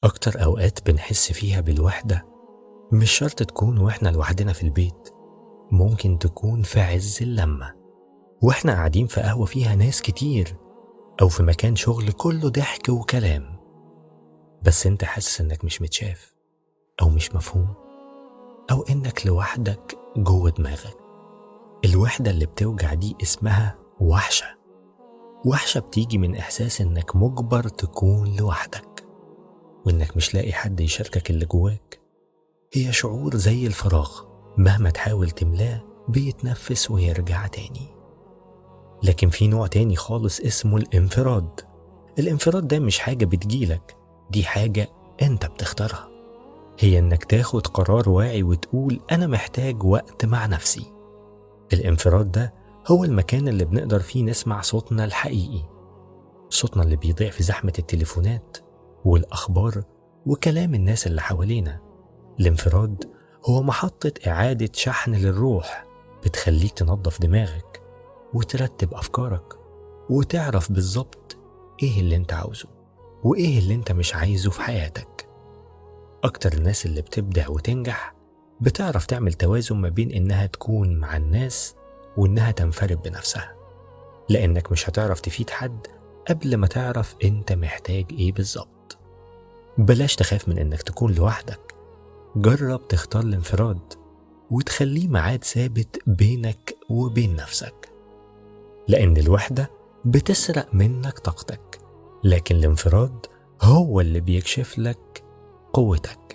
أكتر أوقات بنحس فيها بالوحدة مش شرط تكون وإحنا لوحدنا في البيت، ممكن تكون في عز اللمة وإحنا قاعدين في قهوة فيها ناس كتير، أو في مكان شغل كله ضحك وكلام، بس أنت حاسس إنك مش متشاف أو مش مفهوم، أو إنك لوحدك جوه دماغك. الوحدة اللي بتوجع دي اسمها وحشة. وحشة بتيجي من إحساس إنك مجبر تكون لوحدك، وإنك مش لاقي حد يشاركك اللي جواك. هي شعور زي الفراغ، مهما تحاول تملاه بيتنفس ويرجع تاني. لكن في نوع تاني خالص اسمه الانفراد. الانفراد ده مش حاجة بتجيلك، دي حاجة انت بتختارها. هي انك تاخد قرار واعي وتقول انا محتاج وقت مع نفسي. الانفراد ده هو المكان اللي بنقدر فيه نسمع صوتنا الحقيقي، صوتنا اللي بيضيع في زحمة التليفونات والأخبار وكلام الناس اللي حوالينا. الانفراد هو محطة إعادة شحن للروح، بتخليك تنظف دماغك وترتب أفكارك وتعرف بالظبط إيه اللي أنت عاوزه وإيه اللي أنت مش عايزه في حياتك. أكتر الناس اللي بتبدع وتنجح بتعرف تعمل توازن ما بين إنها تكون مع الناس وإنها تنفرد بنفسها، لأنك مش هتعرف تفيد حد قبل ما تعرف أنت محتاج إيه بالظبط. بلاش تخاف من إنك تكون لوحدك، جرب تختار الانفراد وتخليه ميعاد ثابت بينك وبين نفسك، لأن الوحدة بتسرق منك طاقتك، لكن الانفراد هو اللي بيكشف لك قوتك.